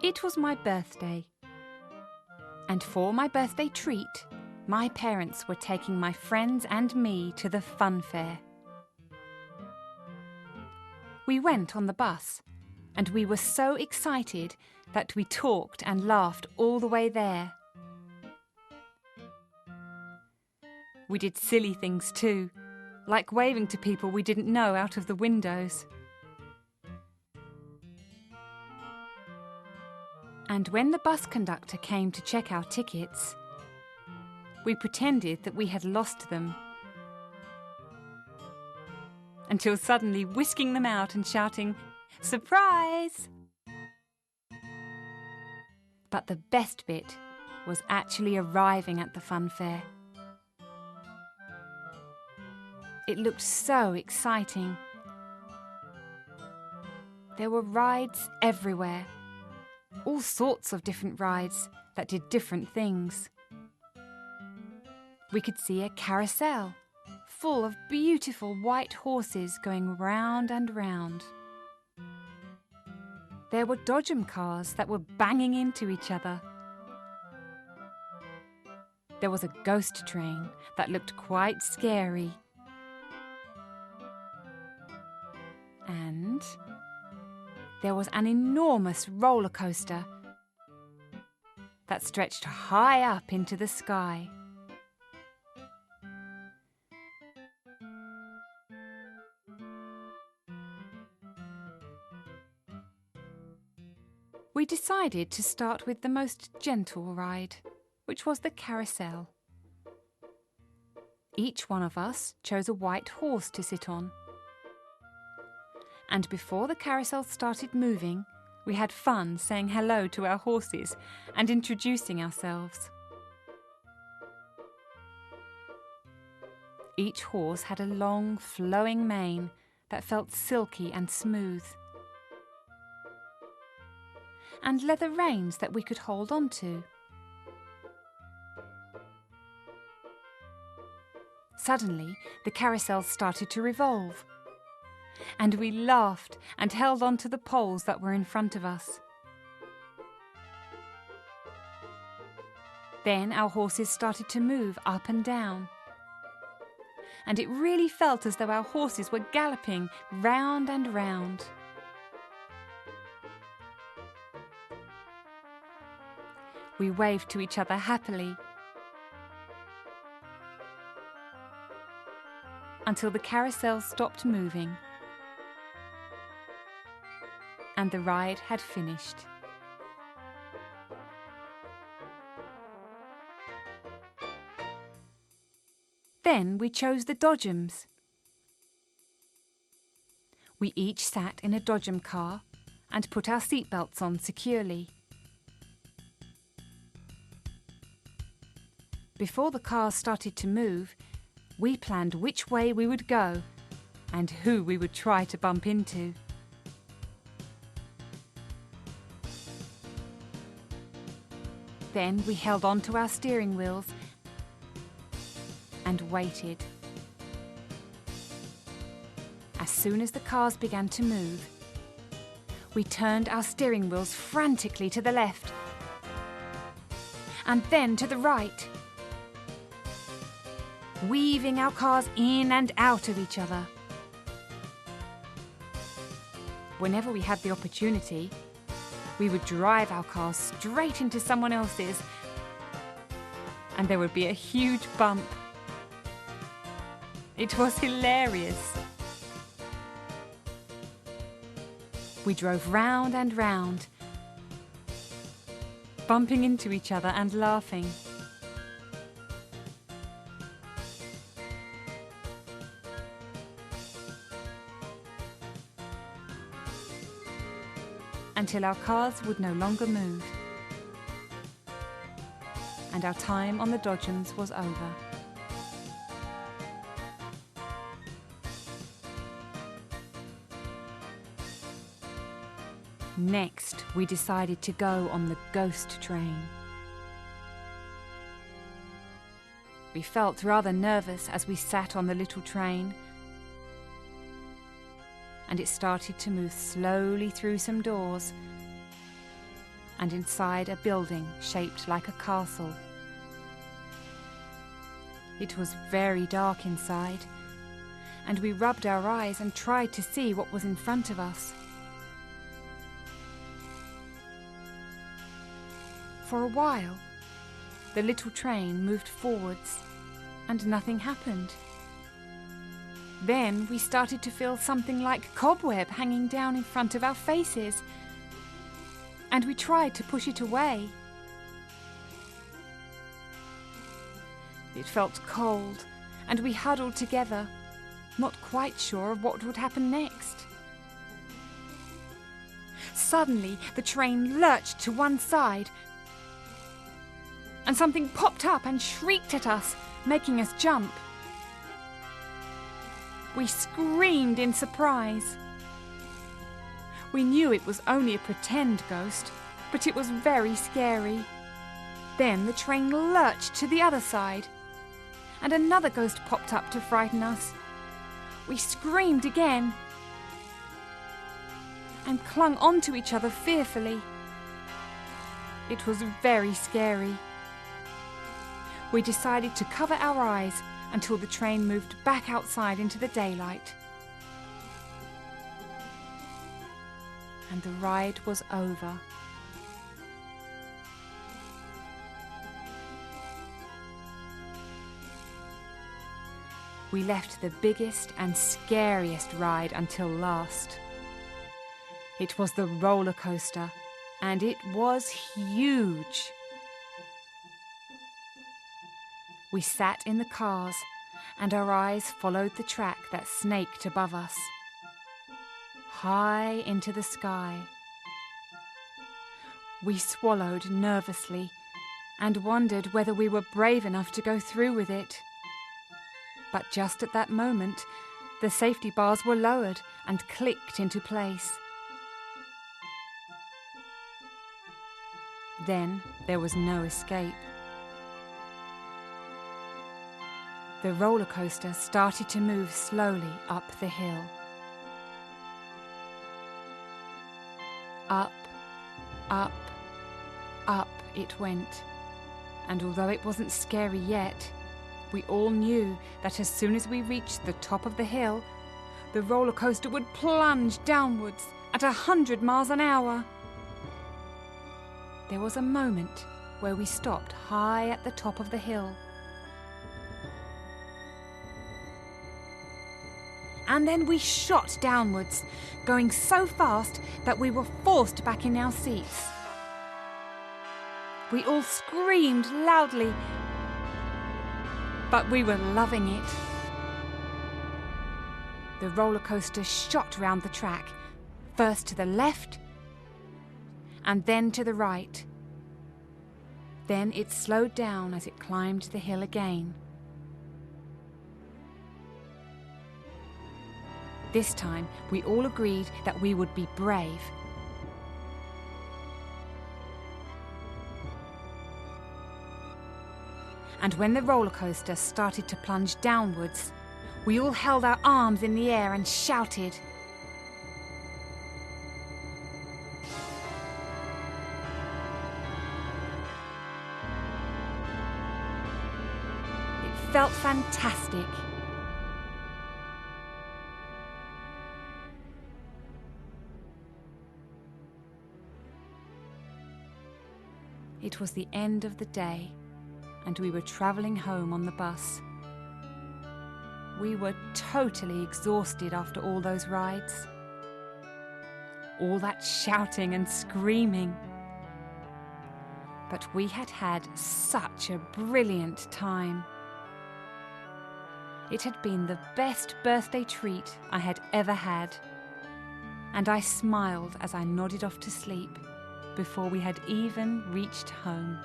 It was my birthday, and for my birthday treat, my parents were taking my friends and me to the fun fair. We went on the bus, and we were so excited that we talked and laughed all the way there. We did silly things too, like waving to people we didn't know out of the windows. And when the bus conductor came to check our tickets, we pretended that we had lost them, until suddenly whisking them out and shouting, "Surprise!" But the best bit was actually arriving at the fun fair. It looked so exciting. There were rides everywhere, all sorts of different rides that did different things. We could see a carousel full of beautiful white horses going round and round. There were dodgem cars that were banging into each other. There was a ghost train that looked quite scary. And there was an enormous roller coaster that stretched high up into the sky. We decided to start with the most gentle ride, which was the carousel. Each one of us chose a white horse to sit on. And before the carousel started moving, we had fun saying hello to our horses and introducing ourselves. Each horse had a long, flowing mane that felt silky and smooth, and leather reins that we could hold on to. Suddenly, the carousel started to revolve, and we laughed and held on to the poles that were in front of us. Then our horses started to move up and down, and it really felt as though our horses were galloping round and round. We waved to each other happily until the carousel stopped moving and the ride had finished. Then we chose the dodgems. We each sat in a dodgem car and put our seatbelts on securely. Before the cars started to move, we planned which way we would go and who we would try to bump into. Then we held on to our steering wheels and waited. As soon as the cars began to move, we turned our steering wheels frantically to the left and then to the right, weaving our cars in and out of each other. Whenever we had the opportunity, we would drive our cars straight into someone else's, and there would be a huge bump. It was hilarious. We drove round and round, bumping into each other and laughing. Until our cars would no longer move, and our time on the dodgems was over. Next, we decided to go on the ghost train. We felt rather nervous as we sat on the little train, and it started to move slowly through some doors and inside a building shaped like a castle. It was very dark inside, and we rubbed our eyes and tried to see what was in front of us. For a while, the little train moved forwards, and nothing happened. Then we started to feel something like cobweb hanging down in front of our faces, and we tried to push it away. It felt cold, and we huddled together, not quite sure of what would happen next. Suddenly, the train lurched to one side, and something popped up and shrieked at us, making us jump. We screamed in surprise. We knew it was only a pretend ghost, but it was very scary. Then the train lurched to the other side, and another ghost popped up to frighten us. We screamed again and clung onto each other fearfully. It was very scary. We decided to cover our eyes until the train moved back outside into the daylight. And the ride was over. We left the biggest and scariest ride until last. It was the roller coaster, and it was huge. We sat in the cars, and our eyes followed the track that snaked above us, high into the sky. We swallowed nervously and wondered whether we were brave enough to go through with it. But just at that moment, the safety bars were lowered and clicked into place. Then there was no escape. The roller coaster started to move slowly up the hill. Up, up, up it went. And although it wasn't scary yet, we all knew that as soon as we reached the top of the hill, the roller coaster would plunge downwards at 100 miles an hour. There was a moment where we stopped high at the top of the hill. And then we shot downwards, going so fast that we were forced back in our seats. We all screamed loudly, but we were loving it. The roller coaster shot round the track, first to the left and then to the right. Then it slowed down as it climbed the hill again. This time, we all agreed that we would be brave. And when the roller coaster started to plunge downwards, we all held our arms in the air and shouted. It felt fantastic. It was the end of the day, and we were travelling home on the bus. We were totally exhausted after all those rides. All that shouting and screaming. But we had had such a brilliant time. It had been the best birthday treat I had ever had, and I smiled as I nodded off to sleep before we had even reached home.